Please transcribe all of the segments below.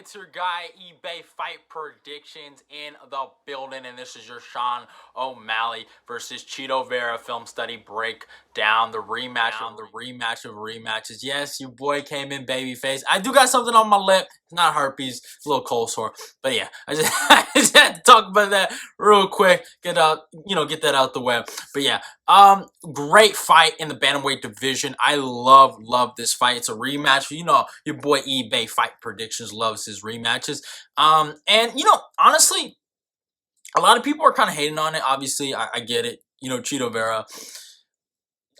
it's your guy eBay Fight Predictions in the building, and this is your Sean O'Malley versus CHITO Vera film study breakdown, the rematch of rematches. Yes, your boy came in babyface. I do got something on my lip. It's not herpes, it's a little cold sore, but yeah, I just had to talk about that real quick. Get that out the way. But yeah, great fight in the bantamweight division. I love this fight. It's a rematch. You know, your boy eBay Fight Predictions loves his rematches. And honestly, a lot of people are kind of hating on it. Obviously, I get it. You know, CHITO Vera,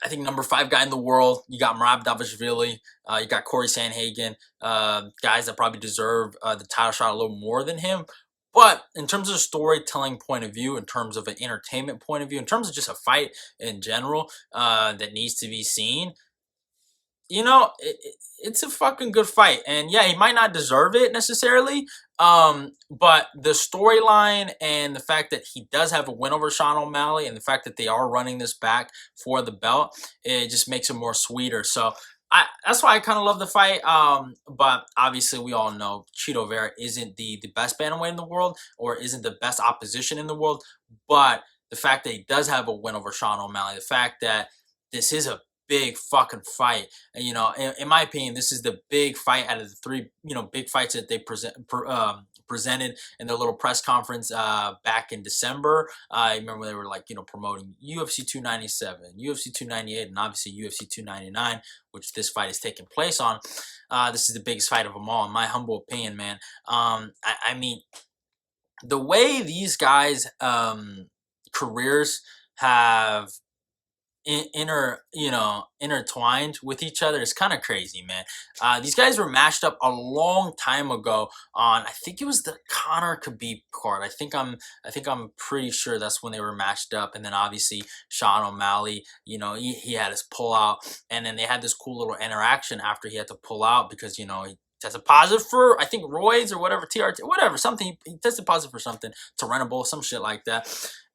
I think #5 guy in the world. You got Merab Dvalishvili. You got Corey Sandhagen. Guys that probably deserve the title shot a little more than him. But in terms of a storytelling point of view, in terms of an entertainment point of view, in terms of just a fight in general that needs to be seen, it's a fucking good fight. And yeah, he might not deserve it necessarily, but the storyline and the fact that he does have a win over Sean O'Malley and the fact that they are running this back for the belt, it just makes it more sweeter. So that's why I kind of love the fight. But obviously we all know CHITO Vera isn't the best bantamweight in the world, or isn't the best opposition in the world. But the fact that he does have a win over Sean O'Malley, the fact that this is a big fucking fight, and in my opinion, this is the big fight out of the three big fights that they presented in their little press conference back in December. I remember they were like promoting UFC 297, UFC 298, and obviously UFC 299, which this fight is taking place on. This is the biggest fight of them all, in my humble opinion, man. I mean, the way these guys careers have intertwined with each other is kind of crazy, man. These guys were matched up a long time ago on, I think it was the Conor Khabib card. I think I'm pretty sure that's when they were matched up. And then obviously Sean O'Malley, he had his pull out, and then they had this cool little interaction after he had to pull out because he tested positive for, I think, roids or whatever, TRT, whatever, something. He tested positive for something, Tyrannical, some shit like that.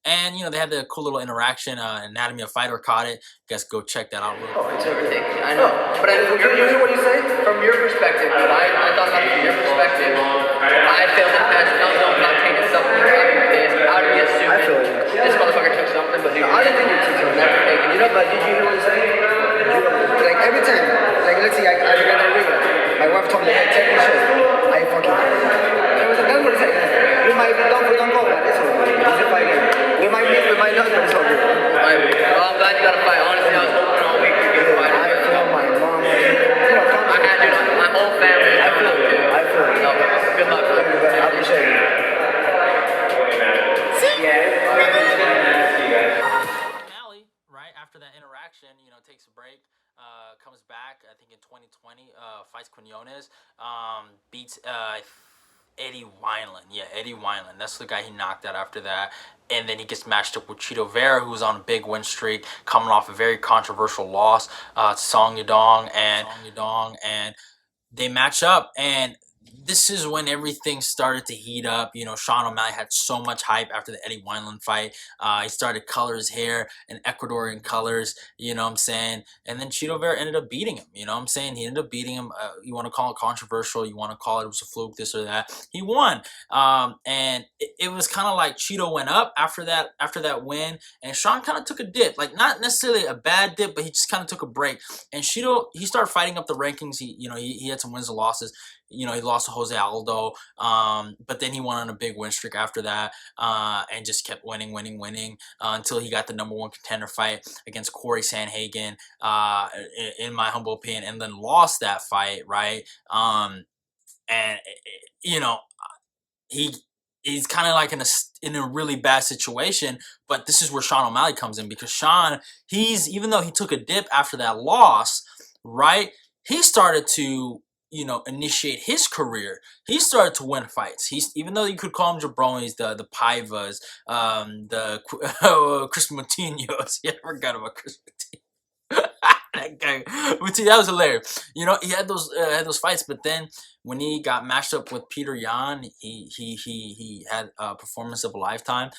And, they had the cool little interaction. Anatomy of Fighter caught it. You guys go check that out. Oh, it's everything. I know. But you hear what you say? From your perspective, I thought about it from your perspective. I failed in past. No, I'm not taking something. I'm pissed. How do you assume this motherfucker took something? But I didn't think you took something. Never taken. But did you hear what you say? Like, every time. Like, let's see, I got the ring. My wife told me, hey, take this shit. I fucking that's what it said. We might be done for don't go, but it's okay. It's a fight game. We might miss, we might not, but it's all good. Well, I'm glad you got a fight. Honestly, I was hoping all week to get a fight. I feel my mom. I had my whole family. I feel it. I feel it. No, good luck. I appreciate it. O'Malley, right after that interaction, takes a break. Comes back, I think in 2020, fights Quinones, beats Eddie Wineland. Yeah, Eddie Wineland. That's the guy he knocked out after that. And then he gets matched up with CHITO Vera, who's on a big win streak, coming off a very controversial loss to Song Yadong, and they match up, and this is when everything started to heat up. Sean O'Malley had so much hype after the Eddie Wineland fight. He started to color his hair in Ecuadorian colors, you know what I'm saying? And then CHITO Vera ended up beating him, you know what I'm saying? He ended up beating him. You want to call it controversial, you want to call it was a fluke, this or that. He won. And it was kind of like CHITO went up after that win, and Sean kind of took a dip. Like, not necessarily a bad dip, but he just kind of took a break. And CHITO, he started fighting up the rankings. He had some wins and losses. He lost to Jose Aldo, but then he went on a big win streak after that, and just kept winning, until he got the #1 contender fight against Corey Sandhagen, in my humble opinion, and then lost that fight, right? And he's kind of like in a really bad situation, but this is where Sean O'Malley comes in, because Sean, even though he took a dip after that loss, right? He started to initiate his career. He started to win fights. Even though you could call him jabronis, the Paivas, the Chris Moutinho's. Yeah, I forgot about Chris Moutinho. That guy Which that was hilarious. He had those fights, but then when he got matched up with Peter Yan, he had a performance of a lifetime.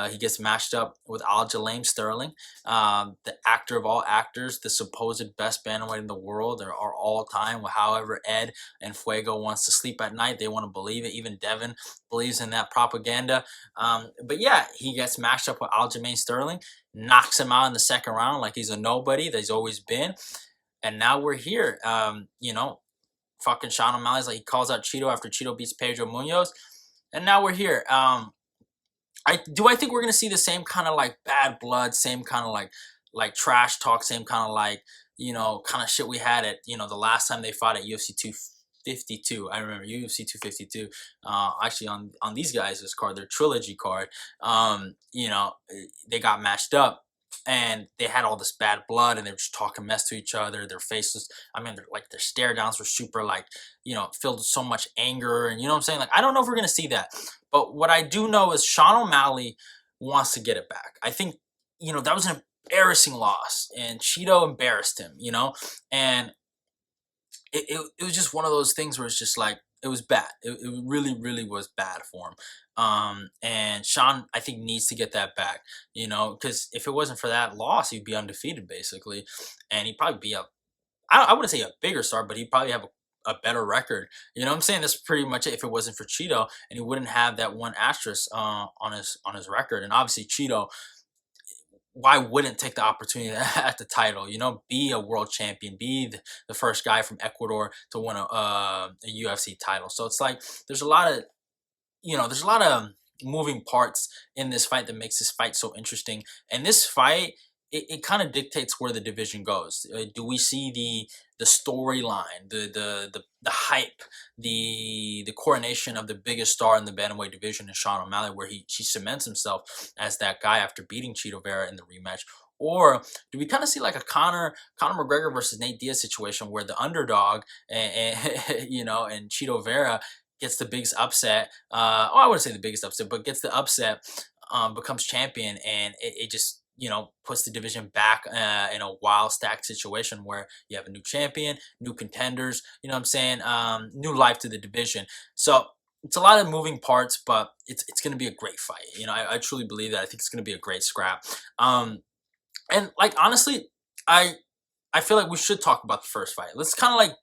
He gets matched up with Aljamain Sterling, the actor of all actors, the supposed best bantamweight in the world, or all time. However, Ed and Fuego wants to sleep at night, they want to believe it. Even Devin believes in that propaganda. But yeah, he gets matched up with Aljamain Sterling, knocks him out in the second round like he's a nobody that he's always been. And now we're here. Fucking Sean O'Malley's like, he calls out Chito after Chito beats Pedro Munoz. And now we're here. I think we're gonna see the same kind of like bad blood, same kind of like trash talk, same kind of like kind of shit we had at the last time they fought at UFC 252. I remember UFC 252. Actually on these guys' card, their trilogy card. They got matched up. And they had all this bad blood, and they were just talking mess to each other. Their faces, their stare downs were super filled with so much anger, and you know what I'm saying. Like, I don't know if we're gonna see that, but what I do know is Sean O'Malley wants to get it back. I think that was an embarrassing loss, and Cheeto embarrassed him. And it was just one of those things where it's just like it was bad. It really, really was bad for him. And Sean, I think, needs to get that back, because if it wasn't for that loss, he'd be undefeated basically, and he'd probably be I wouldn't say a bigger star, but he'd probably have a better record. You know what I'm saying? That's pretty much it if it wasn't for Cheeto, and he wouldn't have that one asterisk on his record. And obviously Cheeto, why wouldn't take the opportunity at the title? Be a world champion, be the first guy from Ecuador to win a UFC title. So it's like there's a lot of moving parts in this fight that makes this fight so interesting. And this fight, it kind of dictates where the division goes. Do we see the storyline, the hype, the coronation of the biggest star in the bantamweight division in Sean O'Malley, where he cements himself as that guy after beating Chito Vera in the rematch? Or do we kind of see like a Conor McGregor versus Nate Diaz situation where the underdog and and Chito Vera gets the biggest upset? I wouldn't say the biggest upset, but gets the upset, becomes champion, and it just puts the division back in a wild stacked situation where you have a new champion, new contenders, you know what I'm saying, new life to the division. So it's a lot of moving parts, but it's going to be a great fight. I truly believe that. I think it's going to be a great scrap. And like, honestly, I feel like we should talk about the first fight. Let's kind of like,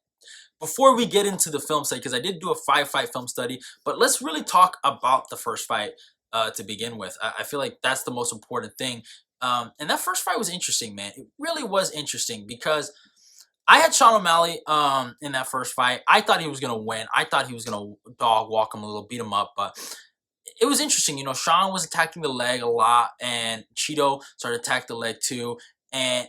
before we get into the film study, because I did do a 5-fight film study, but let's really talk about the first fight to begin with. I feel like that's the most important thing. And that first fight was interesting, man. It really was interesting because I had Sean O'Malley in that first fight. I thought he was going to win. I thought he was going to dog walk him a little, beat him up, but it was interesting. Sean was attacking the leg a lot, and Cheeto started attacking the leg too, and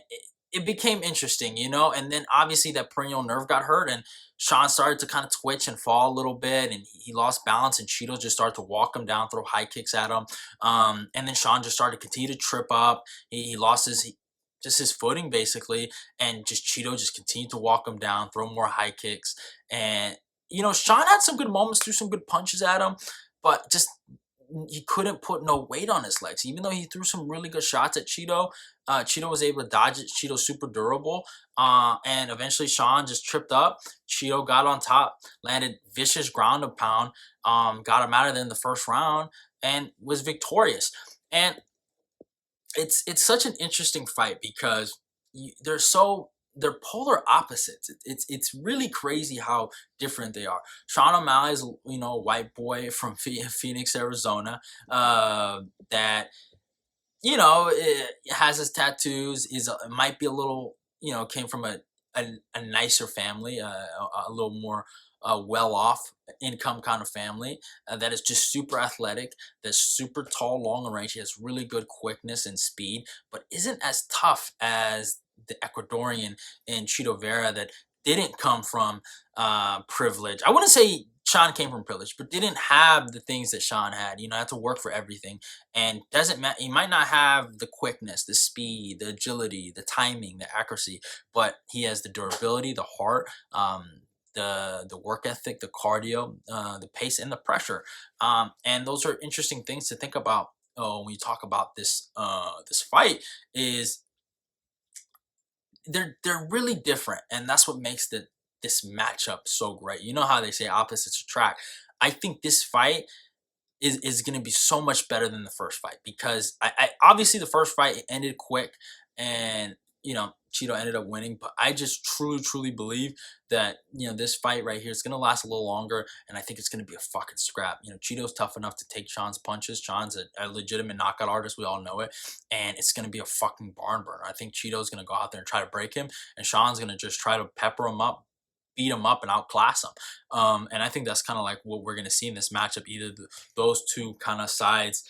it became interesting, and then obviously that perennial nerve got hurt, and Sean started to kind of twitch and fall a little bit, and he lost balance, and Cheeto just started to walk him down, throw high kicks at him, and then Sean just started to continue to trip up. He lost his footing basically, and just Cheeto just continued to walk him down, throw more high kicks, and Sean had some good moments, threw some good punches at him, but just he couldn't put no weight on his legs. Even though he threw some really good shots at Cheeto, Cheeto was able to dodge it. Cheeto's super durable. And eventually Sean just tripped up. Cheeto got on top, landed vicious ground and pound, got him out of there in the first round, and was victorious. And it's such an interesting fight because they're polar opposites. It's really crazy how different they are. Sean O'Malley is a white boy from Phoenix, Arizona, that has his tattoos. Might be a little came from a nicer family, a little more well off income kind of family, that is just super athletic, that's super tall, long range. He has really good quickness and speed, but isn't as tough as the Ecuadorian in Chito Vera, that didn't come from privilege. I wouldn't say Sean came from privilege, but didn't have the things that Sean had. Had to work for everything, and doesn't matter. He might not have the quickness, the speed, the agility, the timing, the accuracy, but he has the durability, the heart, the work ethic, the cardio, the pace, and the pressure. And those are interesting things to think about when you talk about this fight. Is they're really different, and that's what makes this matchup so great. You know how they say opposites attract. I think this fight is going to be so much better than the first fight because I obviously the first fight ended quick and Cheeto ended up winning, but I just truly believe that this fight right here is going to last a little longer, and I think it's going to be a fucking scrap. Cheeto's tough enough to take Sean's punches. Sean's a legitimate knockout artist, we all know it, and it's going to be a fucking barn burner. I think Cheeto's going to go out there and try to break him, and Sean's going to just try to pepper him up, beat him up, and outclass him. And I think that's kind of like what we're going to see in this matchup. Either those two kind of sides,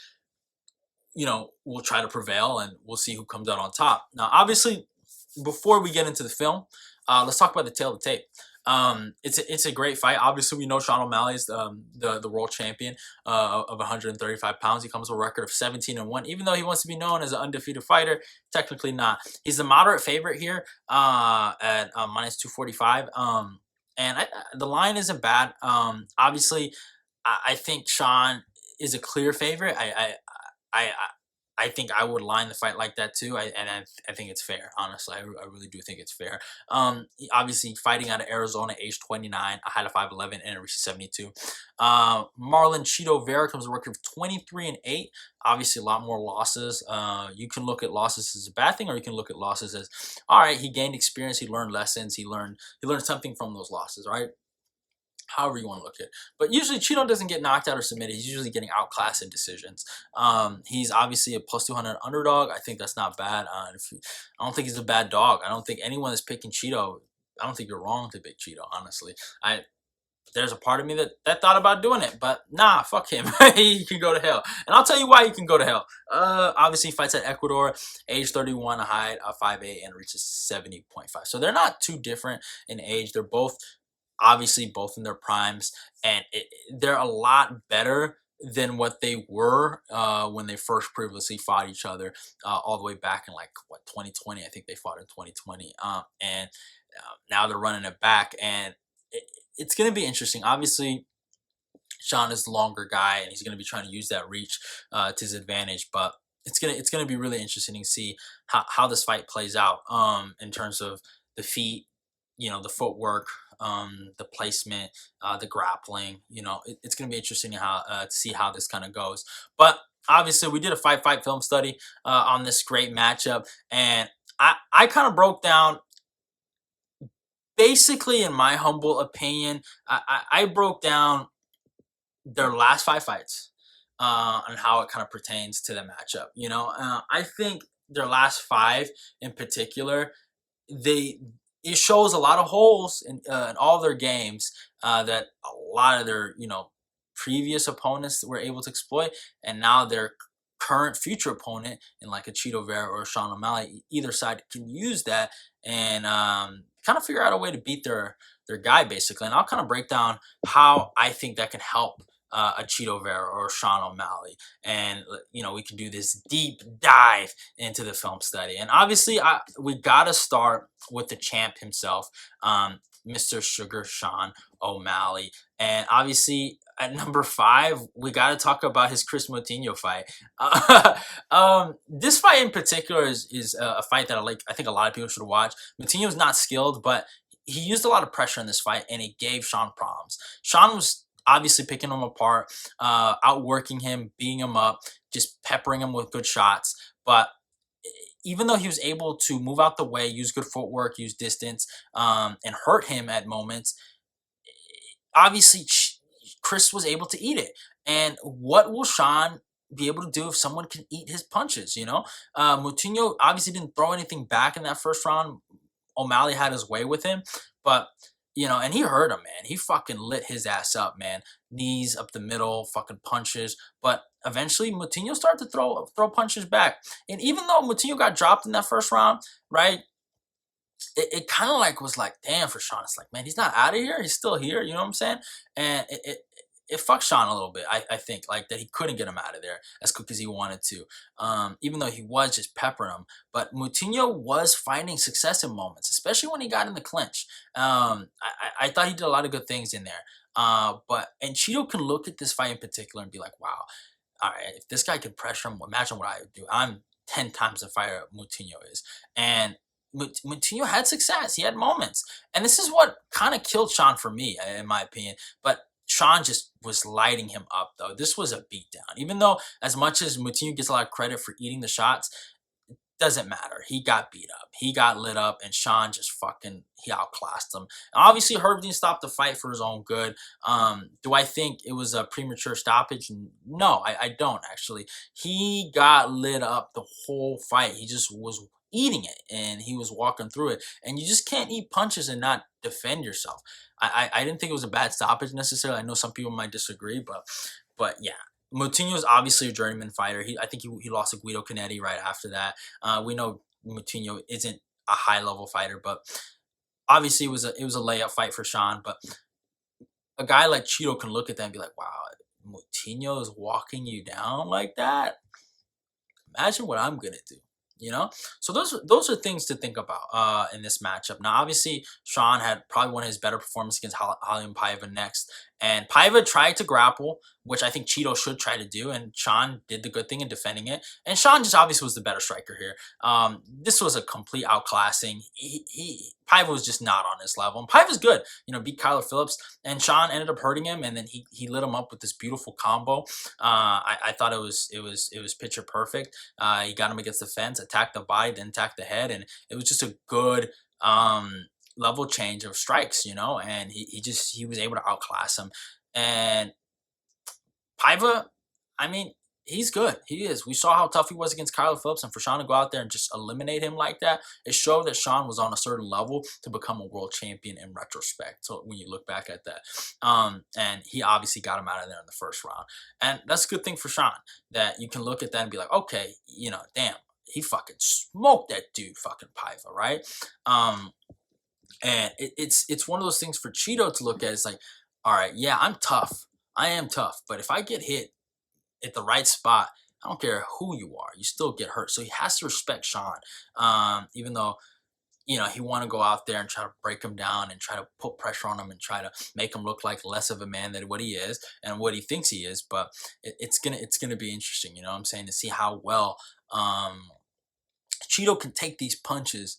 will try to prevail, and we'll see who comes out on top. Now, obviously, before we get into the film, let's talk about the tail of the tape. It's a great fight. Obviously, we know Sean O'Malley's the world champion of 135 pounds. He comes with a record of 17-1. Even though he wants to be known as an undefeated fighter, technically not. He's the moderate favorite here at minus 245. And the line isn't bad. Obviously, I think Sean is a clear favorite. I I think I would line the fight like that too. I think it's fair. Honestly, I really do think it's fair. Obviously fighting out of Arizona, age 29, a height of 5'11", and a reach of 72. Marlon CHITO Vera comes a record of 23-8. Obviously, a lot more losses. You can look at losses as a bad thing, or you can look at losses as, all right, he gained experience, he learned lessons, he learned something from those losses, right? However you want to look at it. But usually Cheeto doesn't get knocked out or submitted. He's usually getting outclassed in decisions. He's obviously a plus 200 underdog. I think that's not bad. I don't think he's a bad dog. I don't think anyone that's picking Cheeto, I don't think you're wrong to pick Cheeto, honestly. There's a part of me that thought about doing it, but nah, fuck him. He can go to hell. And I'll tell you why he can go to hell. Obviously, he fights at Ecuador, age 31, a height of 5'8", and reaches 70.5. So they're not too different in age. They're both obviously both in their primes, and they're a lot better than what they were when they first previously fought each other all the way back in 2020. I think they fought in 2020, and now they're running it back, and it's going to be interesting. Obviously, Sean is the longer guy, and he's going to be trying to use that reach to his advantage, but it's gonna be really interesting to see how this fight plays out in terms of the feet, the footwork, the placement, the grappling. It's going to be interesting to see how this kind of goes. But obviously, we did a fight film study on this great matchup, and I kind of broke down, basically, in my humble opinion, I broke down their last 5 fights and how it kind of pertains to the matchup. I think their last 5 in particular, it shows a lot of holes in all their games that a lot of their previous opponents were able to exploit, and now their current future opponent in like a Cheeto Vera or a Sean O'Malley, either side can use that and kind of figure out a way to beat their guy, basically. And I'll kind of break down how I think that can help a Cheeto Vera or Sean O'Malley, and we can do this deep dive into the film study. And obviously, we gotta start with the champ himself, Mr. Sugar Sean O'Malley. And obviously, at number 5, we gotta talk about his Chris Moutinho fight. This fight in particular is a fight that I think a lot of people should watch. Moutinho's not skilled, but he used a lot of pressure in this fight, and it gave Sean problems. Sean was obviously picking him apart, outworking him, beating him up, just peppering him with good shots. But even though he was able to move out the way, use good footwork, use distance, and hurt him at moments, obviously Chris was able to eat it. And what will Sean be able to do if someone can eat his punches? Moutinho obviously didn't throw anything back in that first round. O'Malley had his way with him, but and he hurt him, man. He fucking lit his ass up, man. Knees up the middle, fucking punches. But eventually, Moutinho started to throw punches back. And even though Moutinho got dropped in that first round, right? It kind of was damn, for Sean. It's man, he's not out of here. He's still here. You know what I'm saying? And it fucked Sean a little bit. I think that he couldn't get him out of there as quick as he wanted to, even though he was just peppering him. But Moutinho was finding success in moments, especially when he got in the clinch. I thought he did a lot of good things in there. And Cheeto can look at this fight in particular and be like, wow, all right, if this guy can pressure him, imagine what I would do. I'm 10 times the fighter Moutinho is. And Moutinho had success. He had moments. And this is what kind of killed Sean for me, in my opinion. But Sean just was lighting him up, though. This was a beatdown. Even though, as much as Moutinho gets a lot of credit for eating the shots, doesn't matter. He got beat up. He got lit up, and Sean just he outclassed him. And obviously, Herb didn't stop the fight for his own good. Do I think it was a premature stoppage? No, I don't actually. He got lit up the whole fight. He just was eating it, and he was walking through it. And you just can't eat punches and not defend yourself. I didn't think it was a bad stoppage necessarily. I know some people might disagree, but yeah, Moutinho is obviously a journeyman fighter. I think he lost to Guido Canetti right after that. We know Moutinho isn't a high level fighter, but obviously it was a layup fight for Sean. But a guy like CHITO can look at that and be like, wow, Moutinho is walking you down like that. Imagine what I'm gonna do. So those are things to think about in this matchup. Now, obviously, Sean had probably one of his better performances against Raulian Paiva next, and Paiva tried to grapple, which I think CHITO should try to do, and Sean did the good thing in defending it. And Sean just obviously was the better striker here. This was a complete outclassing. Paiva was just not on his level. And Paiva's good, beat Kyler Phillips, and Sean ended up hurting him, and then he lit him up with this beautiful combo. I thought it was picture perfect. He got him against the fence, attacked the body, then attacked the head, and it was just a good level change of strikes, and he was able to outclass him. And Paiva, I mean, he's good. He is. We saw how tough he was against Kyler Phillips, and for Sean to go out there and just eliminate him like that, it showed that Sean was on a certain level to become a world champion in retrospect. So when you look back at that, and he obviously got him out of there in the first round, and that's a good thing for Sean that you can look at that and be like, okay, damn, he fucking smoked that dude, fucking Paiva, right? And it's one of those things for CHITO to look at. It's like, all right, yeah, I'm tough. I am tough, but if I get hit at the right spot, I don't care who you are, you still get hurt. So he has to respect Sean, even though he want to go out there and try to break him down and try to put pressure on him and try to make him look like less of a man than what he is and what he thinks he is. But it's gonna be interesting, what I'm saying, to see how well CHITO can take these punches.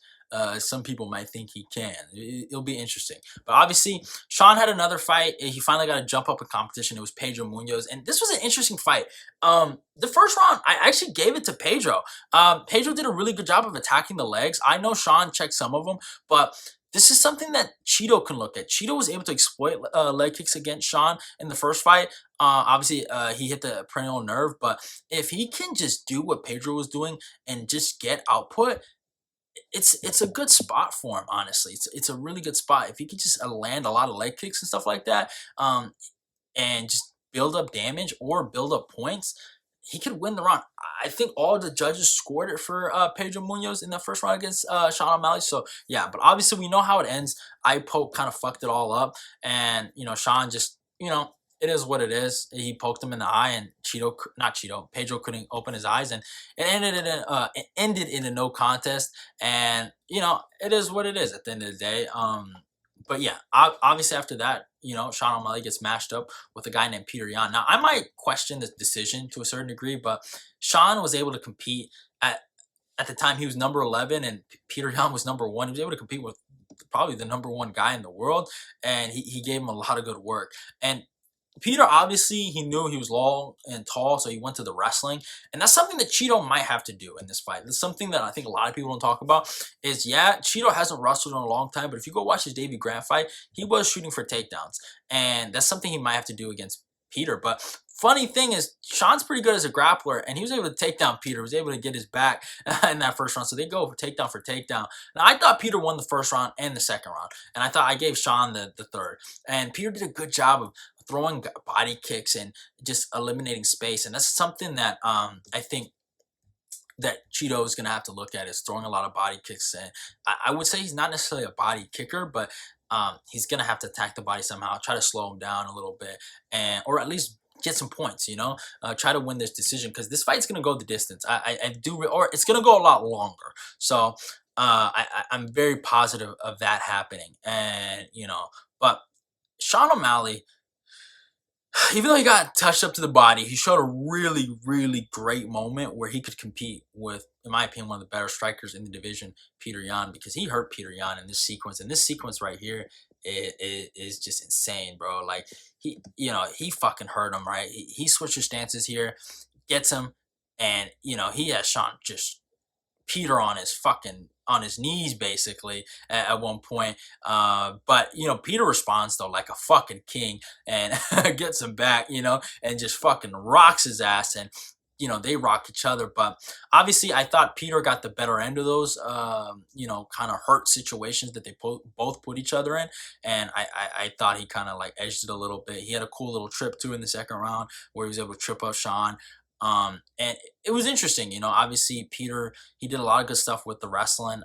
Some people might think he can. It'll be interesting. But obviously, Sean had another fight. He finally got to jump up in competition. It was Pedro Munoz. And this was an interesting fight. The first round, I actually gave it to Pedro. Pedro did a really good job of attacking the legs. I know Sean checked some of them, but this is something that CHITO can look at. CHITO was able to exploit leg kicks against Sean in the first fight. Obviously, he hit the perennial nerve, but if he can just do what Pedro was doing and just get output, it's a good spot for him, honestly. It's a really good spot. If he could just land a lot of leg kicks and stuff like that, and just build up damage or build up points, he could win the round. I think all the judges scored it for Pedro Munoz in the first round against Sean O'Malley. So, yeah, but obviously we know how it ends. Poke kind of fucked it all up. And, Sean just, it is what it is. He poked him in the eye, and Pedro couldn't open his eyes, and it ended in a no contest. And it is what it is at the end of the day. But yeah, obviously after that, Sean O'Malley gets matched up with a guy named Peter Yan. Now I might question the decision to a certain degree, but Sean was able to compete at the time. He was number 11, and Peter Yan was number 1. He was able to compete with probably the number 1 guy in the world, and he gave him a lot of good work. And Peter, obviously, he knew he was long and tall, so he went to the wrestling. And that's something that CHITO might have to do in this fight. That's something that I think a lot of people don't talk about is, yeah, CHITO hasn't wrestled in a long time, but if you go watch his Davey Grant fight, he was shooting for takedowns. And that's something he might have to do against Peter. But funny thing is, Sean's pretty good as a grappler, and he was able to take down Peter. He was able to get his back in that first round. So they go for takedown for takedown. Now, I thought Peter won the first round and the second round, and I thought I gave Sean the third. And Peter did a good job of throwing body kicks and just eliminating space. And that's something that I think that CHITO is going to have to look at, is throwing a lot of body kicks. And I would say he's not necessarily a body kicker, but he's going to have to attack the body somehow, try to slow him down a little bit, or at least get some points, try to win this decision, because this fight's going to go the distance. Or it's going to go a lot longer. So I'm very positive of that happening. And, but Sean O'Malley, even though he got touched up to the body, he showed a really, really great moment where he could compete with, in my opinion, one of the better strikers in the division, Peter Yan, because he hurt Peter Yan in this sequence. And this sequence right here is just insane, bro. Like, he fucking hurt him, right? He switches stances here, gets him, and, he has Sean just Peter on his knees basically at one point. But Peter responds though like a fucking king and gets him back, and just fucking rocks his ass, and they rock each other. But obviously, I thought Peter got the better end of those, kind of hurt situations that they both put each other in, and I thought he kind of like edged it a little bit. He had a cool little trip too in the second round where he was able to trip up Sean. And it was interesting, obviously Peter, he did a lot of good stuff with the wrestling.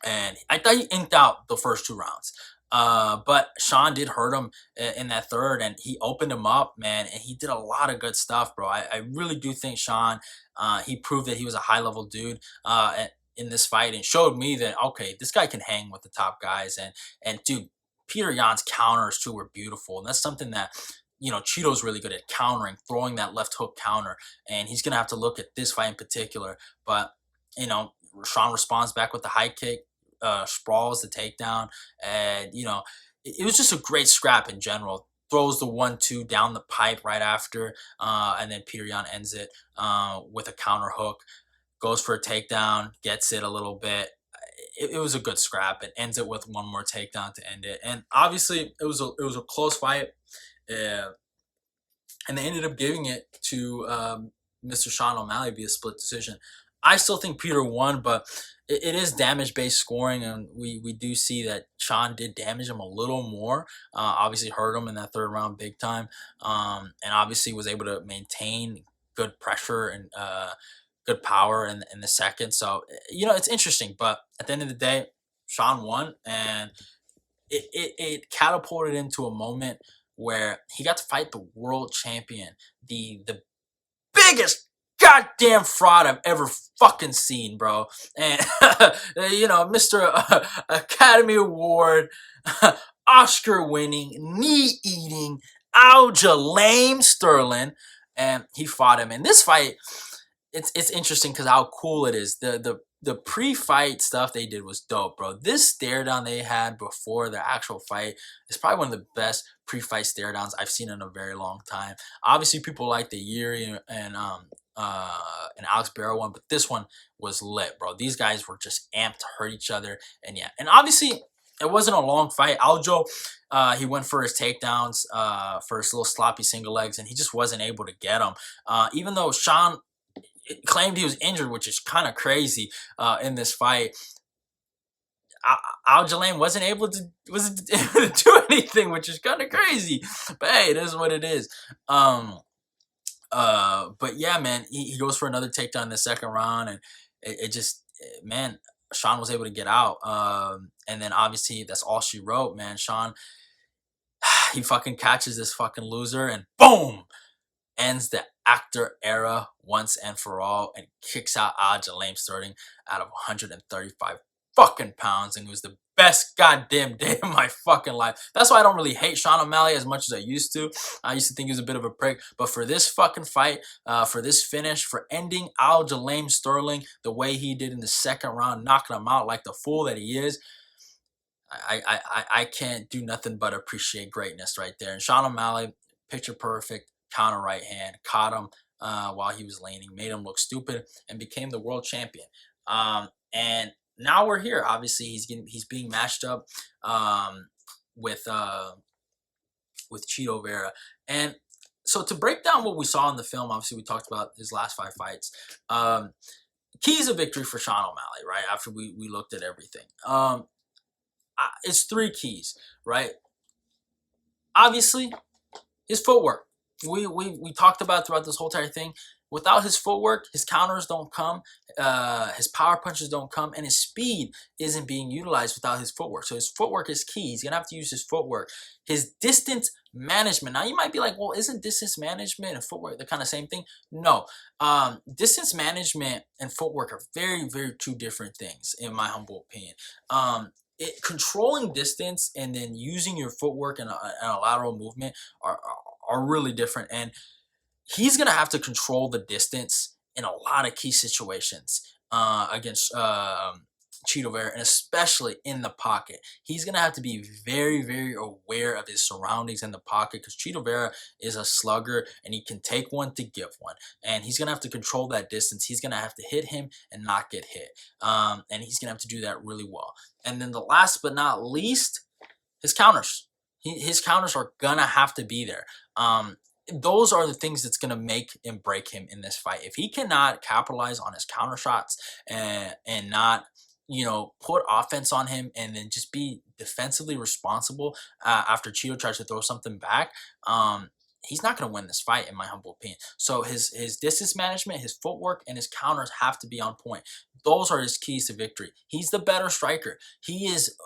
And I thought he inked out the first 2 rounds. But Sean did hurt him in that third, and he opened him up, man, and he did a lot of good stuff, bro. I really do think Sean, he proved that he was a high level dude in this fight, and showed me that, okay, this guy can hang with the top guys. And dude, Peter Yan's counters too were beautiful, and that's something that Cheeto's really good at, countering, throwing that left hook counter, and he's gonna have to look at this fight in particular. But Sean responds back with the high kick, sprawls the takedown, and it was just a great scrap in general. Throws the 1-2 down the pipe right after, and then Peter Yan ends it with a counter hook. Goes for a takedown, gets it a little bit. It was a good scrap. It ends it with one more takedown to end it, and obviously it was a close fight. And they ended up giving it to Mr. Sean O'Malley via split decision. I still think Peter won, but it is damage-based scoring, and we do see that Sean did damage him a little more. Obviously hurt him in that third round big time, and obviously was able to maintain good pressure and good power in the second. So, it's interesting, but at the end of the day, Sean won, and it catapulted into a moment where he got to fight the world champion, the biggest goddamn fraud I've ever fucking seen, bro. And Mr. Academy Award, Oscar winning, knee eating Aljamain Sterling, and he fought him. And this fight, it's interesting because how cool it is. The pre-fight stuff they did was dope, bro. This stare down they had before the actual fight is probably one of the best pre-fight stare downs I've seen in a very long time. Obviously, people like the Yuri and Alex Barrow one, but this one was lit, bro. These guys were just amped to hurt each other, and obviously it wasn't a long fight. Aljo, he went for his takedowns, for his little sloppy single legs, and he just wasn't able to get them. Even though Sean claimed he was injured, which is kind of crazy in this fight, Aljamain wasn't able to do anything, which is kind of crazy. But hey, it is what it is. But yeah, man, he goes for another takedown in the second round, and it just, man, Sean was able to get out. And then obviously that's all she wrote, man. Sean, he fucking catches this fucking loser, and boom, ends the actor era once and for all, and kicks out Aljamain Sterling out of 135 fucking pounds, and it was the best goddamn day of my fucking life. That's why I don't really hate Sean O'Malley as much as I used to. I used to think he was a bit of a prick, but for this fucking fight, for this finish, for ending Aljamain Sterling the way he did in the second round, knocking him out like the fool that he is, I can't do nothing but appreciate greatness right there. And Sean O'Malley, picture perfect, counter right hand, caught him while he was leaning, made him look stupid, and became the world champion. And now we're here. Obviously, he's being matched up with CHITO Vera. And so to break down what we saw in the film, obviously we talked about his last 5 fights. Keys of victory for Sean O'Malley, right? After we looked at everything. It's 3 keys, right? Obviously, his footwork. We talked about throughout this whole entire thing. Without his footwork, his counters don't come, his power punches don't come, and his speed isn't being utilized without his footwork. So his footwork is key. He's going to have to use his footwork. His distance management. Now, you might be like, well, isn't distance management and footwork the kind of same thing? No. Distance management and footwork are very, very 2 different things, in my humble opinion. controlling distance and then using your footwork and a lateral movement are really different. And he's going to have to control the distance in a lot of key situations against Cheeto Vera, and especially in the pocket. He's going to have to be very, very aware of his surroundings in the pocket because Cheeto Vera is a slugger and he can take one to give one. And he's going to have to control that distance. He's going to have to hit him and not get hit. And he's going to have to do that really well. And then the last but not least, his counters. His counters are going to have to be there. Those are the things that's going to make and break him in this fight. If he cannot capitalize on his counter shots and not, put offense on him and then just be defensively responsible after Cheeto tries to throw something back, he's not going to win this fight, in my humble opinion. So his distance management, his footwork, and his counters have to be on point. Those are his keys to victory. He's the better striker. He is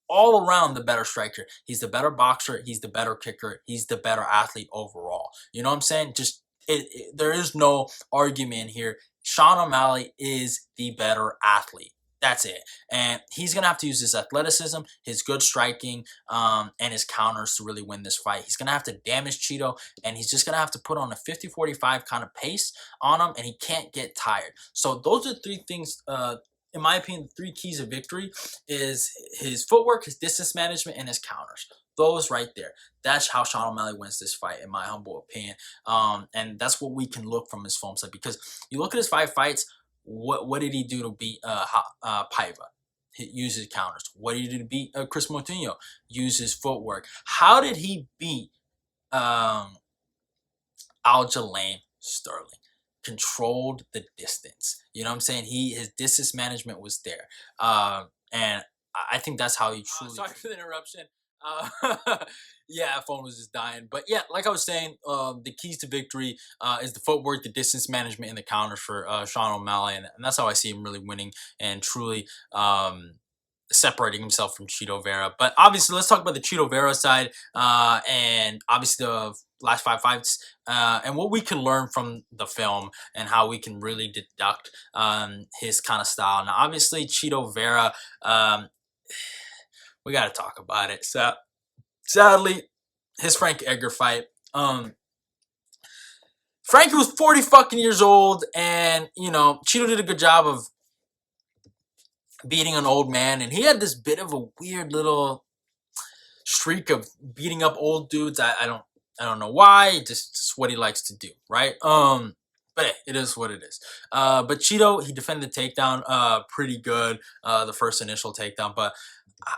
all around the better striker. He's the better boxer. He's the better kicker. He's the better athlete overall. You know what I'm saying? There is no argument here. Sean O'Malley is the better athlete. That's it. And he's going to have to use his athleticism, his good striking, and his counters to really win this fight. He's going to have to damage Cheeto, and he's just going to have to put on a 50-45 kind of pace on him, and he can't get tired. So those are three things, in my opinion, the three keys of victory is his footwork, his distance management, and his counters. Those right there. That's how Sean O'Malley wins this fight, in my humble opinion. And that's what we can look from his film set, because you look at his 5 fights. What did he do to beat Paiva? He used his counters. What did he do to beat Chris Moutinho? Use his footwork. How did he beat Aljamain Sterling? Controlled the distance. You know what I'm saying? His distance management was there. And I think that's how he truly... sorry for the interruption. Yeah, phone was just dying. But yeah, like I was saying, the keys to victory is the footwork, the distance management, and the counters for Sean O'Malley. And that's how I see him really winning and truly separating himself from Cheeto Vera. But obviously, let's talk about the Cheeto Vera side and obviously the last 5 fights and what we can learn from the film and how we can really deduct his kind of style. Now, obviously, Cheeto Vera... we got to talk about it. So, sadly, his Frank Edgar fight. Frankie was 40 fucking years old, and, Cheeto did a good job of beating an old man, and he had this bit of a weird little streak of beating up old dudes. I don't know why. Just what he likes to do, right? But hey, it is what it is. But Cheeto, he defended the takedown pretty good, the first initial takedown, but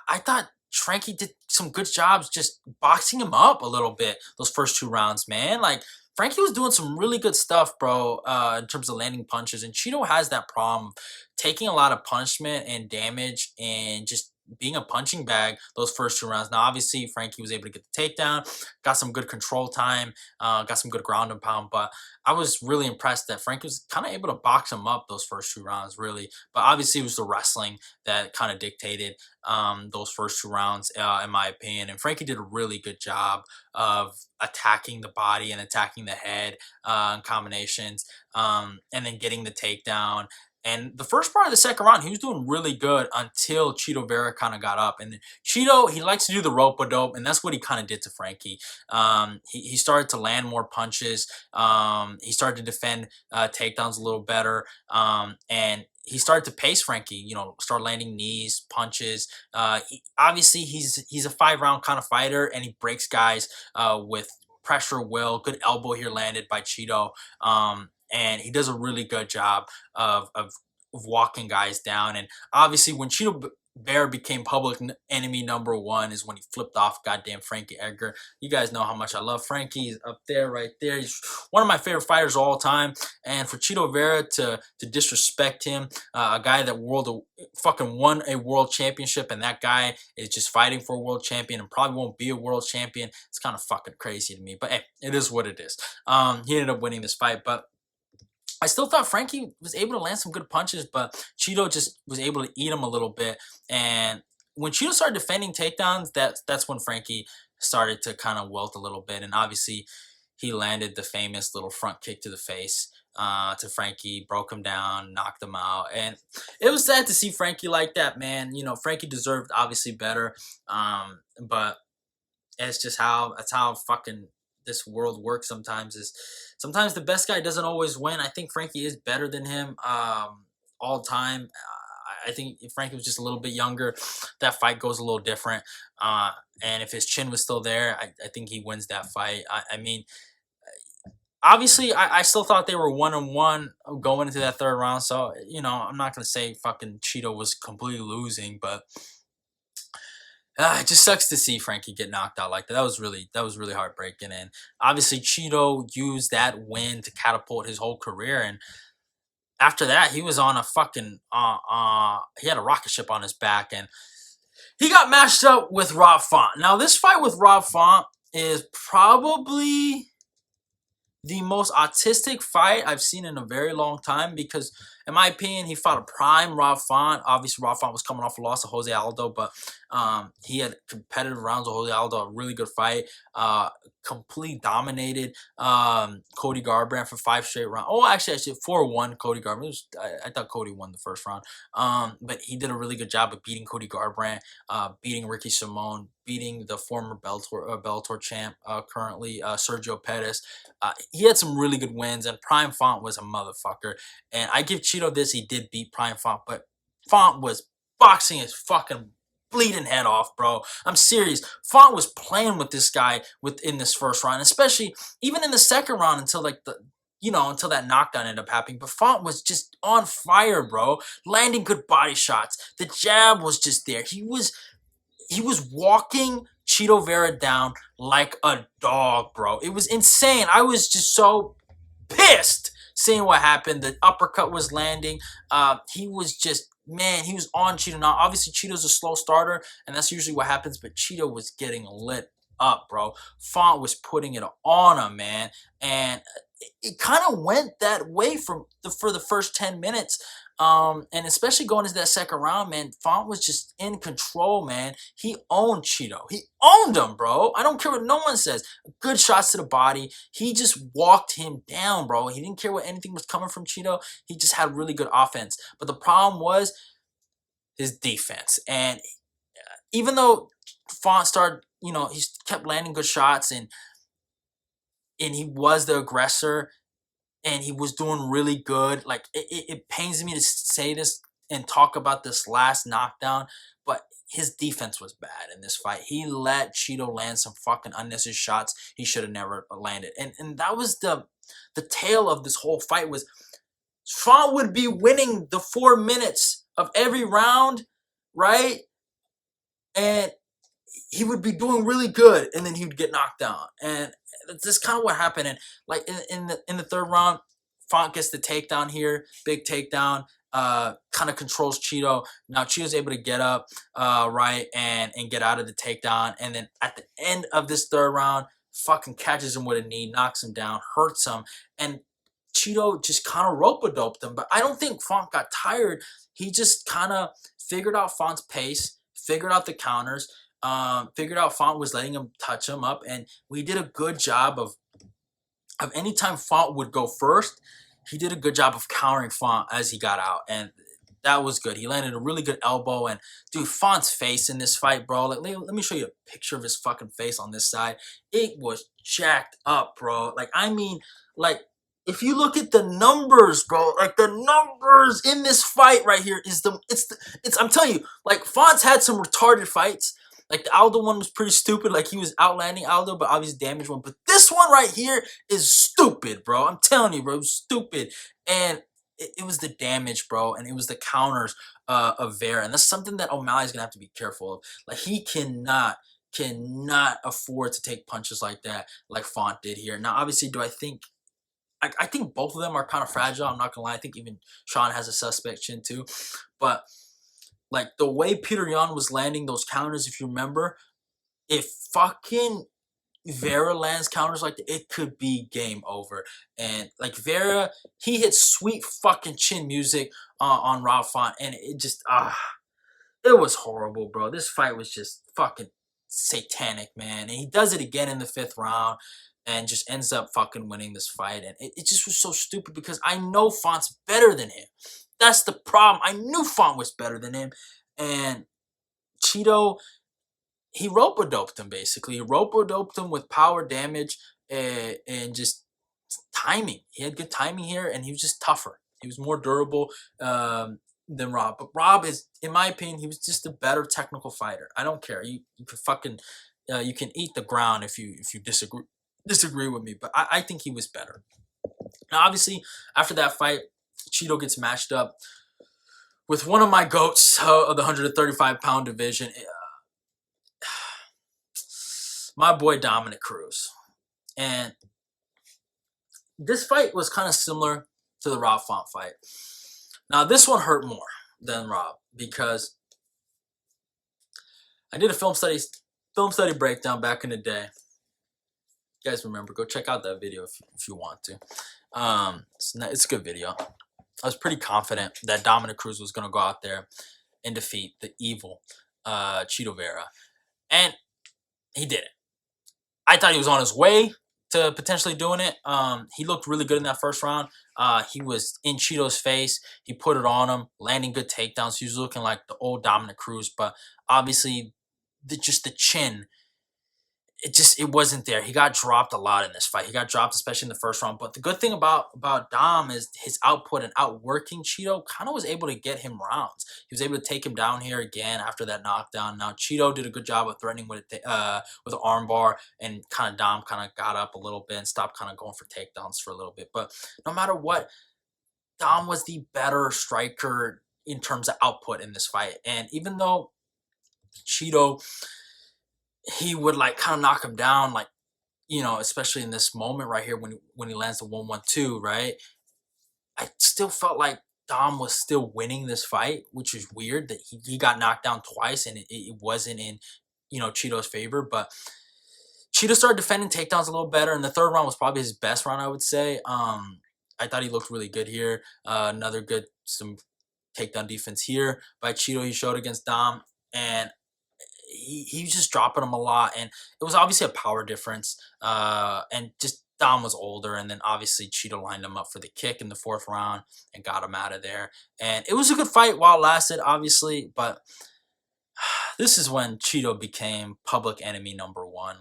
I thought Frankie did some good jobs just boxing him up a little bit those first 2 rounds, man. Like, Frankie was doing some really good stuff, bro, in terms of landing punches. And Cheeto has that problem of taking a lot of punishment and damage and just being a punching bag those first 2 rounds. Now, obviously, Frankie was able to get the takedown, got some good control time, got some good ground and pound. But I was really impressed that Frankie was kind of able to box him up those first 2 rounds, really. But obviously, it was the wrestling that kind of dictated those first 2 rounds, in my opinion. And Frankie did a really good job of attacking the body and attacking the head in combinations, and then getting the takedown. And the first part of the second round, he was doing really good until Cheeto Vera kind of got up. And Cheeto, he likes to do the rope-a-dope, and that's what he kind of did to Frankie. He started to land more punches. He started to defend takedowns a little better. And he started to pace Frankie, start landing knees, punches. Obviously, he's a 5-round kind of fighter, and he breaks guys with pressure, will. Good elbow here landed by Cheeto. And he does a really good job of walking guys down. And obviously, when Cheeto Vera became public enemy #1 is when he flipped off goddamn Frankie Edgar. You guys know how much I love Frankie. He's up there, right there. He's one of my favorite fighters of all time. And for Cheeto Vera to disrespect him, a guy that fucking won a world championship, and that guy is just fighting for a world champion and probably won't be a world champion, it's kind of fucking crazy to me. But hey, it is what it is. He ended up winning this fight, but I still thought Frankie was able to land some good punches, but Cheeto just was able to eat him a little bit. And when Cheeto started defending takedowns, that's when Frankie started to kind of wilt a little bit. And obviously, he landed the famous little front kick to the face to Frankie, broke him down, knocked him out, and it was sad to see Frankie like that, man. You know, Frankie deserved obviously better, but it's just how that's how fucking this world works. Sometimes the best guy doesn't always win. I think Frankie is better than him all time. I think if Frankie was just a little bit younger, that fight goes a little different. And if his chin was still there, I think he wins that fight. I mean, obviously, I still thought they were 1-1 going into that third round. So, you know, I'm not going to say fucking Cheeto was completely losing, but it just sucks to see Frankie get knocked out like that. That was really heartbreaking. And obviously, Cheeto used that win to catapult his whole career. And after that, he was on a fucking he had a rocket ship on his back, and he got matched up with Rob Font. Now, this fight with Rob Font is probably the most autistic fight I've seen in a very long time because, in my opinion, he fought a prime Rob Font. Obviously, Rob Font was coming off a loss to Jose Aldo, but he had competitive rounds with Jose Aldo, a really good fight. Completely dominated Cody Garbrandt for 5 straight rounds. Oh, actually 4-1 Cody Garbrandt. I thought Cody won the first round, but he did a really good job of beating Cody Garbrandt, beating Ricky Simone, beating the former Bellator champ, currently Sergio Pettis. He had some really good wins, and Prime Font was a motherfucker. And I give Cheeto this, he did beat Prime Font, but Font was boxing his fucking bleeding head off, bro. I'm serious. Font was playing with this guy within this first round, especially even in the second round until until that knockdown ended up happening. But Font was just on fire, bro. Landing good body shots. The jab was just there. He was walking Cheeto Vera down like a dog, bro. It was insane. I was just so pissed seeing what happened. The uppercut was landing. He was just, man, he was on Cheeto. Now, obviously, Cheeto's a slow starter, and that's usually what happens, but Cheeto was getting lit up, bro. Font was putting it on him, man. And it kind of went that way for the first 10 minutes. And especially going into that second round, man, Font was just in control, man. He owned Cheeto. He owned him, bro. I don't care what no one says. Good shots to the body. He just walked him down, bro. He didn't care what anything was coming from Cheeto. He just had really good offense. But the problem was his defense. And even though Font started, he kept landing good shots and he was the aggressor, and he was doing really good. Like, it pains me to say this and talk about this last knockdown, but his defense was bad in this fight. He let Cheeto land some fucking unnecessary shots he should have never landed. And that was the tale of this whole fight was Font would be winning the 4 minutes of every round, right? And he would be doing really good, and then he would get knocked down. And that's kind of what happened. And like in the third round, Font gets the takedown here, big takedown, kind of controls Cheeto. Now Cheeto's able to get up, right, and get out of the takedown. And then at the end of this third round, fucking catches him with a knee, knocks him down, hurts him, and Cheeto just kind of rope-a-doped him. But I don't think Font got tired. He just kind of figured out Font's pace, figured out the counters, figured out Font was letting him touch him up, and we did a good job of anytime Font would go first, he did a good job of countering Font as he got out, and that was good. He landed a really good elbow, and dude, Font's face in this fight, bro. Like, let me show you a picture of his fucking face on this side. It was jacked up, bro. Like, I mean, like, if you look at the numbers, bro, like the numbers in this fight right here I'm telling you, like, Font's had some retarded fights. Like, the Aldo one was pretty stupid. Like, he was outlanding Aldo, but obviously damaged one. But this one right here is stupid, bro. I'm telling you, bro, it was stupid. And it was the damage, bro, and it was the counters of Vera. And that's something that O'Malley's going to have to be careful of. Like, he cannot afford to take punches like that, like Font did here. Now, obviously, do I think... I think both of them are kind of fragile. I'm not going to lie. I think even Sean has a suspect chin, too. But... like, the way Peter Yan was landing those counters, if you remember, if fucking Vera lands counters like that, it could be game over. And, like, Vera, he hit sweet fucking chin music on Rob Font, and it just, it was horrible, bro. This fight was just fucking satanic, man. And he does it again in the 5th round. and just ends up fucking winning this fight. And it just was so stupid because I know Font's better than him. That's the problem. I knew Font was better than him. And CHITO, he rope-a-doped him, basically. He rope-a-doped him with power damage and just timing. He had good timing here, and he was just tougher. He was more durable than Rob. But Rob is, in my opinion, he was just a better technical fighter. I don't care. You can fucking you can eat the ground if you disagree with me. But I think he was better. Now, obviously, after that fight, CHITO gets matched up with one of my GOATs of the 135-pound division, my boy Dominic Cruz. And this fight was kind of similar to the Rob Font fight. Now, this one hurt more than Rob because I did a film study breakdown back in the day. You guys remember, go check out that video if you want to. It's a good video. I was pretty confident that Dominic Cruz was going to go out there and defeat the evil CHITO Vera. And he didn't. I thought he was on his way to potentially doing it. He looked really good in that first round. He was in CHITO's face. He put it on him, landing good takedowns. He was looking like the old Dominic Cruz. But obviously, just the chin, it wasn't there. He got dropped a lot in this fight. He got dropped, especially in the first round. But the good thing about Dom is his output and outworking CHITO kind of was able to get him rounds. He was able to take him down here again after that knockdown. Now, CHITO did a good job of threatening with an arm bar, and Dom kind of got up a little bit and stopped kind of going for takedowns for a little bit. But no matter what, Dom was the better striker in terms of output in this fight. And even though CHITO, he would kind of knock him down, especially in this moment right here when he lands the 1-1-2, right? I still felt like Dom was still winning this fight, which is weird that he got knocked down twice and it wasn't in, CHITO's favor. But CHITO started defending takedowns a little better, and the third round was probably his best round, I would say. I thought he looked really good here. Another good, some takedown defense here by CHITO he showed against Dom, and he was just dropping him a lot, and it was obviously a power difference. And just Dom was older, and then obviously CHITO lined him up for the kick in the fourth round and got him out of there. And it was a good fight while it lasted, obviously, but this is when CHITO became public enemy number one.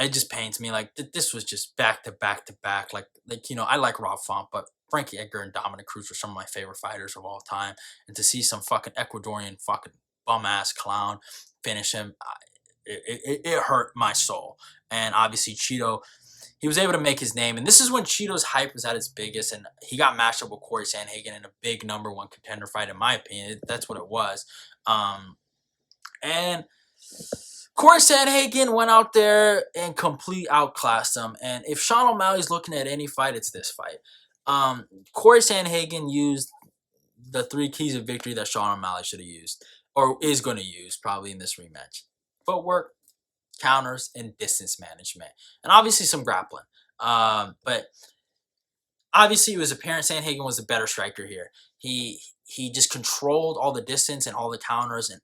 It just pains me. This was just back to back to back. I like Rob Font, but Frankie Edgar and Dominic Cruz are some of my favorite fighters of all time. And to see some fucking Ecuadorian fucking bum-ass clown finish him, it hurt my soul. And obviously CHITO, he was able to make his name. And this is when CHITO's hype was at its biggest. And he got matched up with Corey Sandhagen in a big number one contender fight, in my opinion. That's what it was. And Corey Sandhagen went out there and completely outclassed him. And if Sean O'Malley's looking at any fight, it's this fight. Corey Sandhagen used the 3 keys of victory that Sean O'Malley should have used, or is going to use probably in this rematch: footwork, counters, and distance management, and obviously some grappling. But obviously it was apparent Sandhagen was a better striker here. He just controlled all the distance and all the counters, and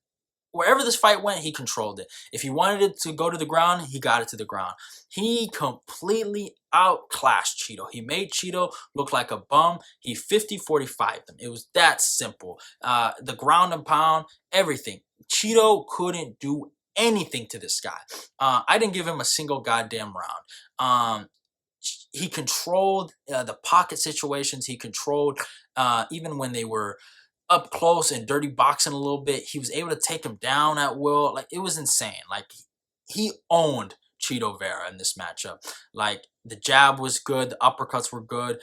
wherever this fight went, he controlled it. If he wanted it to go to the ground, he got it to the ground. He completely outclassed CHITO. He made CHITO look like a bum. He 50-45'd him. It was that simple. The ground and pound, everything. CHITO couldn't do anything to this guy. I didn't give him a single goddamn round. He controlled the pocket situations. He controlled even when they were up close and dirty boxing a little bit. He was able to take him down at will. It was insane. He owned CHITO Vera in this matchup. The jab was good. The uppercuts were good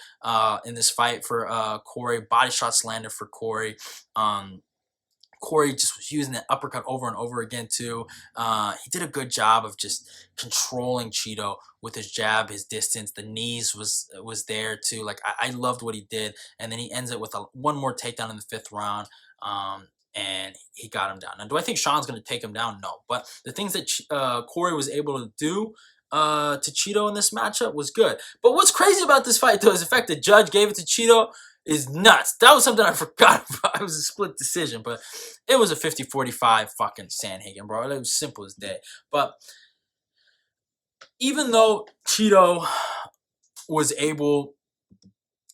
in this fight for Corey. Body shots landed for Corey. Corey just was using that uppercut over and over again too. He did a good job of just controlling CHITO with his jab, his distance. The knees was there too. I loved what he did. And then he ends it with one more takedown in the 5th round. And he got him down. Now, do I think Sean's going to take him down? No. But the things that Corey was able to do to CHITO in this matchup was good. But what's crazy about this fight, though, is the fact the judge gave it to CHITO, is nuts. That was something I forgot about. It was a split decision, but it was a 50-45 fucking Sandhagen, bro. It was simple as day. But even though CHITO was able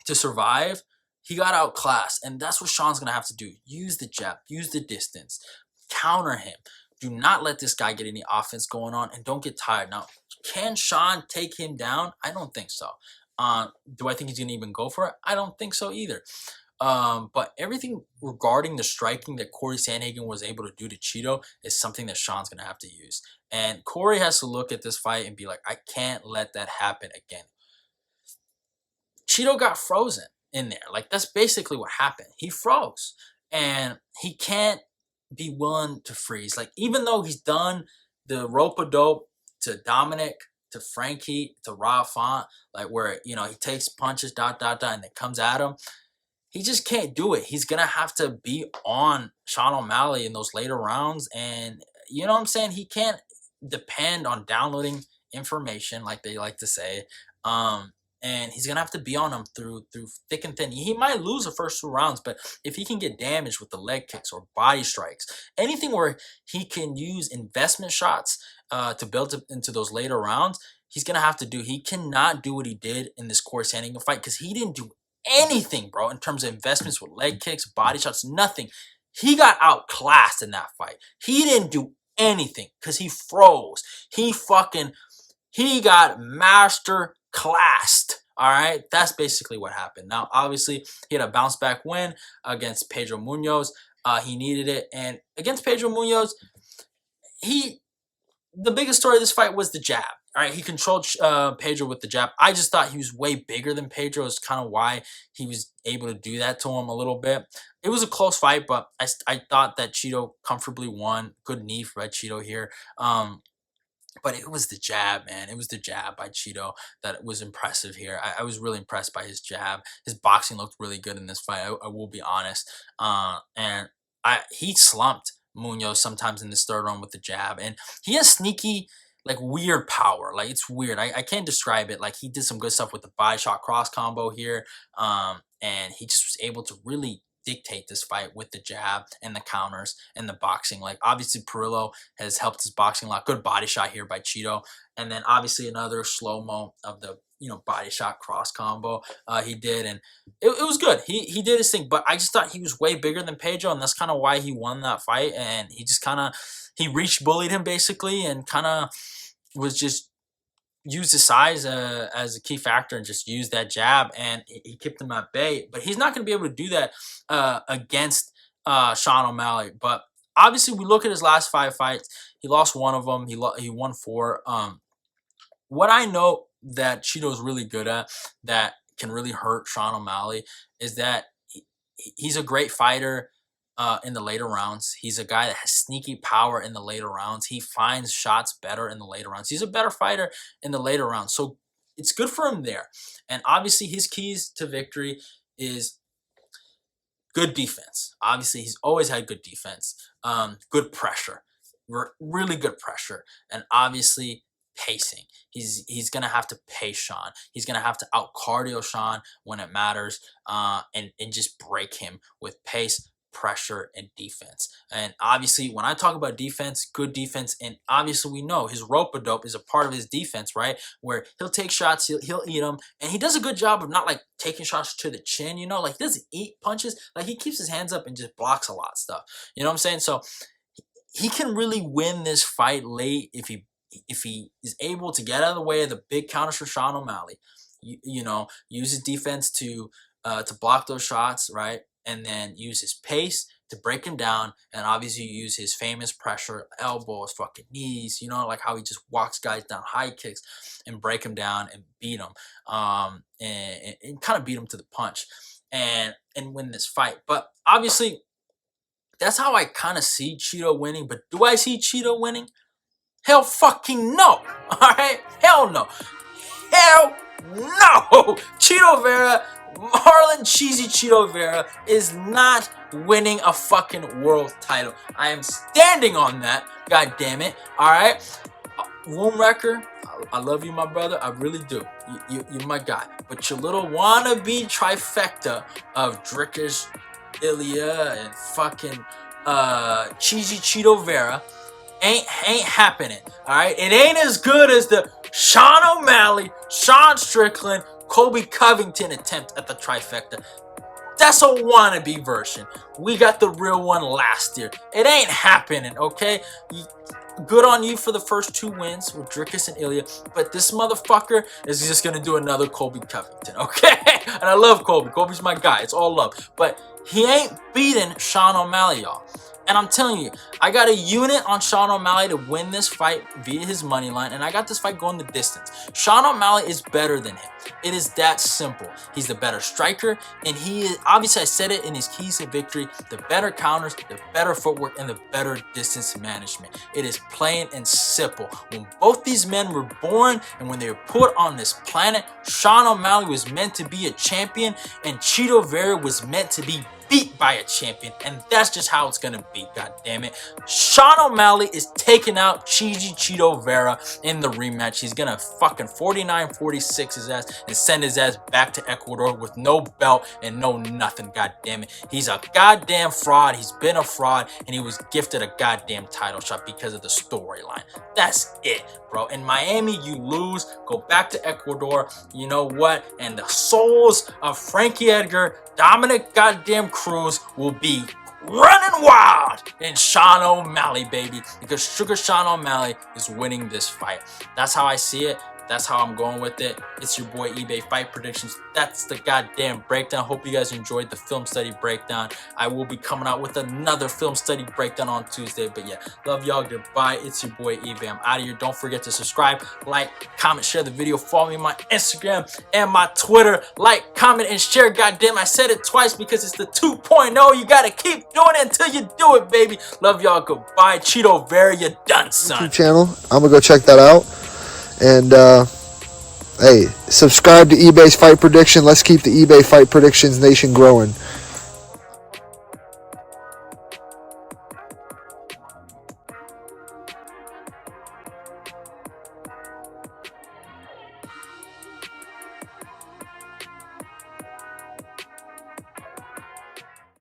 to survive, he got outclassed. And that's what Sean's going to have to do. Use the jab, use the distance, counter him. Do not let this guy get any offense going on, and don't get tired. Now, can Sean take him down? I don't think so. Do I think he's going to even go for it? I don't think so either. But everything regarding the striking that Corey Sandhagen was able to do to CHITO is something that Sean's going to have to use. And Corey has to look at this fight and be like, I can't let that happen again. CHITO got frozen in there. Like, that's basically what happened. He froze. And he can't be willing to freeze. Like, even though he's done the rope-a-dope to Dominic, to Frankie, to Rob Font, like where, you know, he takes punches, and then comes at him. He just can't do it. He's going to have to be on Sean O'Malley in those later rounds. And, you know what I'm saying? He can't depend on downloading information, like they like to say. And he's going to have to be on him through thick and thin. He might lose the first 2 rounds, but if he can get damaged with the leg kicks or body strikes, anything where he can use investment shots to build up into those later rounds, he's going to have to do. He cannot do what he did in this Corey Sandhagen fight because he didn't do anything, bro, in terms of investments with leg kicks, body shots, nothing. He got outclassed in that fight. He didn't do anything because he froze. He got master classed. All right, that's basically what happened. Now, obviously, he had a bounce back win against Pedro Munoz. He needed it, and against Pedro Munoz, the biggest story of this fight was the jab. All right, he controlled Pedro with the jab. I just thought he was way bigger than Pedro. Is kind of why he was able to do that to him a little bit. It was a close fight, but I thought that CHITO comfortably won. Good knee for CHITO here. But it was the jab, man. It was the jab by CHITO that was impressive here. I was really impressed by his jab. His boxing looked really good in this fight. I will be honest. And he slumped Munoz sometimes in this third round with the jab. And he has sneaky, like, weird power. Like, it's weird. I can't describe it. Like, he did some good stuff with the body shot cross combo here. And he just was able to really dictate this fight with the jab and the counters and the boxing. Like, obviously Perillo has helped his boxing a lot. Good body shot here by CHITO. And then obviously another slow-mo of the, you know, body shot cross combo he did. And it was good. He did his thing. But I just thought he was way bigger than Pedro, and that's kind of why he won that fight. And he just kind of, he reached bullied him basically and kind of was just used his size as a key factor and just used that jab, and he kept him at bay. But he's not going to be able to do that against Sean O'Malley. But obviously, we look at his last 5 fights. He lost 1 of them. He won 4. What I know that CHITO is really good at that can really hurt Sean O'Malley is that he's a great fighter in the later rounds. He's a guy that has sneaky power in the later rounds. He finds shots better in the later rounds. He's a better fighter in the later rounds. So it's good for him there. And obviously his keys to victory is good defense. Obviously he's always had good defense. Good pressure. Really good pressure. And obviously pacing. He's going to have to pace Sean. He's going to have to out-cardio Sean when it matters and just break him with pace, pressure, and defense. And obviously, when I talk about defense, good defense, and obviously we know his rope-a-dope is a part of his defense, right? Where he'll take shots, he'll eat them, and he does a good job of not like taking shots to the chin, you know? Like, he doesn't eat punches. Like, he keeps his hands up and just blocks a lot of stuff. You know what I'm saying? So he can really win this fight late if he is able to get out of the way of the big counters for Sean O'Malley. You know, use his defense to block those shots, right? And then use his pace to break him down, and obviously use his famous pressure, elbows, fucking knees, you know, like how he just walks guys down, high kicks, and break him down and beat him, and kind of beat him to the punch, and win this fight. But obviously, that's how I kind of see CHITO winning. But do I see CHITO winning? Hell fucking no! All right, hell no, hell no. CHITO Vera. Marlon Cheesy CHITO Vera is not winning a fucking world title. I am standing on that. God damn it. All right. Woundwrecker, I love you, my brother. I really do. You're my guy. But your little wannabe trifecta of Drickish, Ilya, and fucking CHITO Vera ain't happening. All right, it ain't as good as the Sean O'Malley, Sean Strickland, Kobe Covington attempt at the trifecta. That's a wannabe version. We got the real one last year. It ain't happening, okay? Good on you for the first 2 wins with Drickus and Ilya, but this motherfucker is just gonna do another Kobe Covington, okay? And I love Kobe. Kobe's my guy. It's all love. But he ain't beating Sean O'Malley, y'all. And I'm telling you, I got a unit on Sean O'Malley to win this fight via his money line, and I got this fight going the distance. Sean O'Malley is better than him. It is that simple. He's the better striker, and he is, obviously I said it in his keys to victory, the better counters, the better footwork, and the better distance management. It is plain and simple. When both these men were born and when they were put on this planet, Sean O'Malley was meant to be a champion, and CHITO Vera was meant to be beat by a champion, and that's just how it's gonna be. God damn it, Sean O'Malley is taking out CHITO Vera in the rematch. He's gonna fucking 49-46 his ass and send his ass back to Ecuador with no belt and no nothing. God damn it, he's a goddamn fraud. He's been a fraud, and he was gifted a goddamn title shot because of the storyline. That's it, bro. In Miami, you lose. Go back to Ecuador. You know what? And the souls of Frankie Edgar, Dominic goddamn Cruz will be running wild in Sean O'Malley, baby, because Sugar Sean O'Malley is winning this fight. That's how I see it. That's how I'm going with it. It's your boy eBay Fight Predictions. That's the goddamn breakdown. Hope you guys enjoyed the film study breakdown. I will be coming out with another film study breakdown on Tuesday. But yeah, love y'all. Goodbye. It's your boy eBay. I'm out of here. Don't forget to subscribe, like, comment, share the video. Follow me on my Instagram and my Twitter. Like, comment, and share. Goddamn, I said it twice because it's the 2.0. You gotta keep doing it until you do it, baby. Love y'all. Goodbye. CHITO Vera, you done, son. YouTube channel. I'm gonna go check that out. And hey, subscribe to eBay's Fight Prediction. Let's keep the eBay Fight Predictions Nation growing.